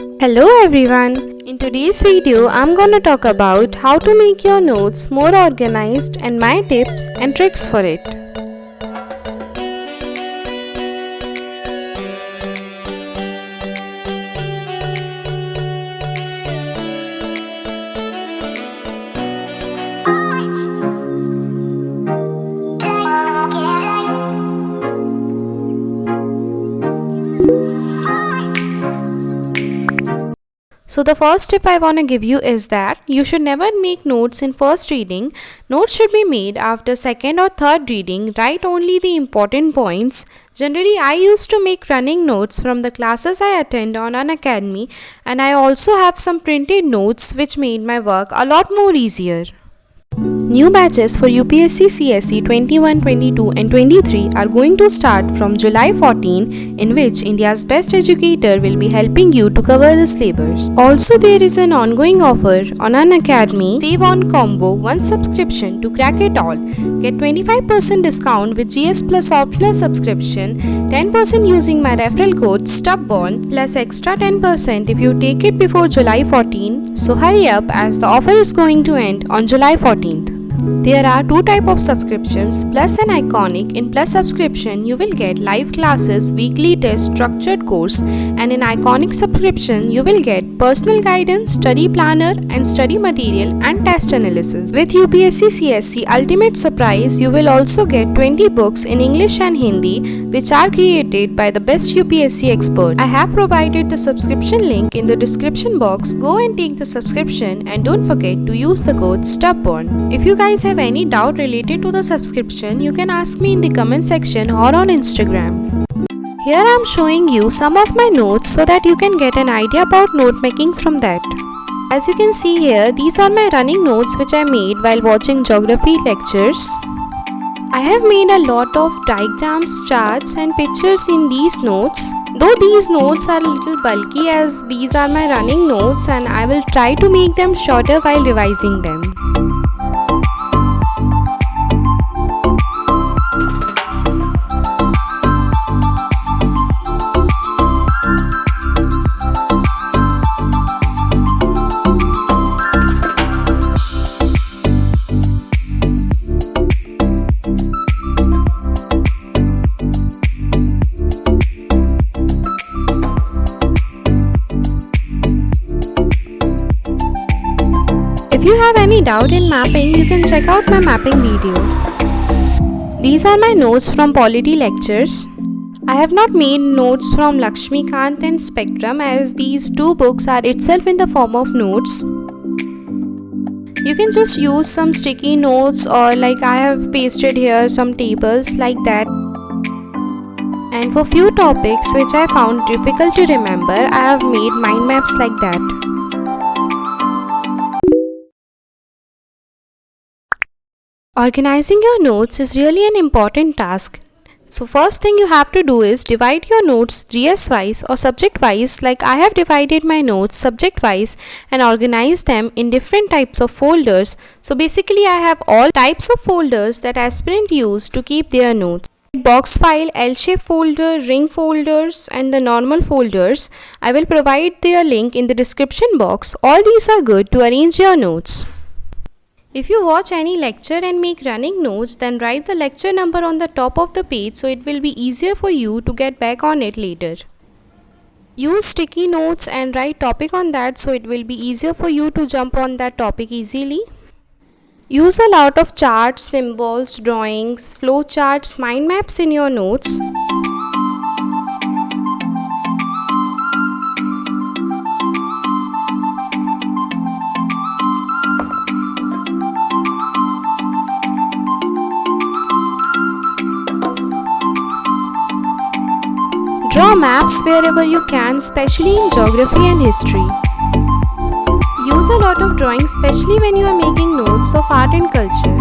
Hello everyone! In today's video, I'm gonna talk about how to make your notes more organized and my tips and tricks for it. So the first tip I want to give you is that you should never make notes in first reading. Notes should be made after second or third reading. Write only the important points. Generally, I used to make running notes from the classes I attend on Unacademy, and I also have some printed notes which made my work a lot more easier. New batches for UPSC CSE 21, 22 and 23 are going to start from July 14, in which India's best educator will be helping you to cover the syllabus. Also, there is an ongoing offer on Unacademy Save On Combo 1 subscription to crack it all. Get 25% discount with GS Plus optional subscription, 10% using my referral code STUBBORN plus extra 10% if you take it before July 14. So hurry up as the offer is going to end on July 14th. There are two types of subscriptions, Plus and Iconic. In Plus subscription, you will get live classes, weekly tests, structured course, and in Iconic subscription, you will get personal guidance, study planner, and study material and test analysis. With UPSC CSE Ultimate Surprise, you will also get 20 books in English and Hindi, which are created by the best UPSC expert. I have provided the subscription link in the description box. Go and take the subscription and don't forget to use the code STUBBORN. If you guys have any doubt related to the subscription, you can ask me in the comment section or on Instagram. Here I am showing you some of my notes so that you can get an idea about note making from that. As you can see here, these are my running notes which I made while watching geography lectures. I have made a lot of diagrams, charts and pictures in these notes. Though these notes are a little bulky as these are my running notes, and I will try to make them shorter while revising them. If you have any doubt in mapping, you can check out my mapping video. These are my notes from polity lectures. I have not made notes from Lakshmikant and Spectrum as these two books are itself in the form of notes. You can just use some sticky notes or like I have pasted here some tables like that. And for few topics which I found difficult to remember, I have made mind maps like that. Organizing your notes is really an important task. So first thing you have to do is divide your notes GS wise or subject wise, like I have divided my notes subject wise and organized them in different types of folders. So basically I have all types of folders that aspirant use to keep their notes. Box file, L-shape folder, ring folders and the normal folders. I will provide their link in the description box. All these are good to arrange your notes. If you watch any lecture and make running notes, then write the lecture number on the top of the page so it will be easier for you to get back on it later. Use sticky notes and write topic on that so it will be easier for you to jump on that topic easily. Use a lot of charts, symbols, drawings, flow charts, mind maps in your notes. Draw maps wherever you can, especially in geography and history. Use a lot of drawing, especially when you are making notes of art and culture.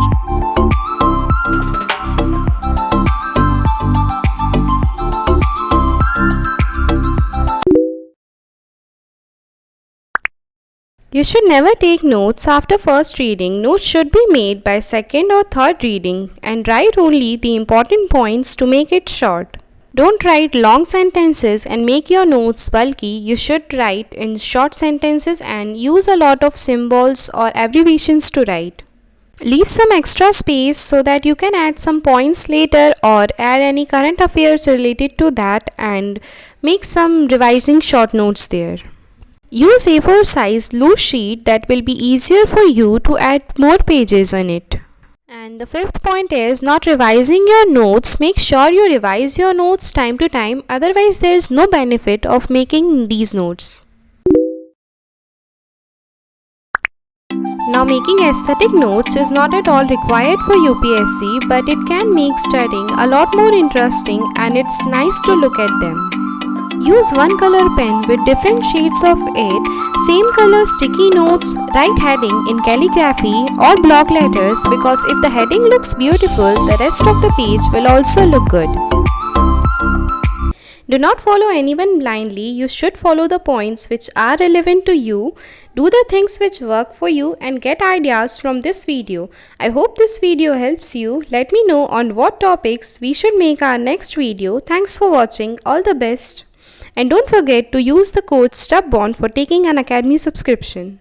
You should never take notes after first reading. Notes should be made by second or third reading and write only the important points to make it short. Don't write long sentences and make your notes bulky. You should write in short sentences and use a lot of symbols or abbreviations to write. Leave some extra space so that you can add some points later or add any current affairs related to that and make some revising short notes there. Use A4 size loose sheet that will be easier for you to add more pages on it. And the fifth point is not revising your notes. Make sure you revise your notes time to time, otherwise there is no benefit of making these notes. Now, making aesthetic notes is not at all required for UPSC, but it can make studying a lot more interesting and it's nice to look at them. Use one color pen with different shades of it, same color sticky notes, write heading in calligraphy or block letters, because if the heading looks beautiful, the rest of the page will also look good. Do not follow anyone blindly. You should follow the points which are relevant to you. Do the things which work for you and get ideas from this video. I hope this video helps you. Let me know on what topics we should make our next video. Thanks for watching. All the best. And don't forget to use the code STUBBORN for taking an Academy subscription.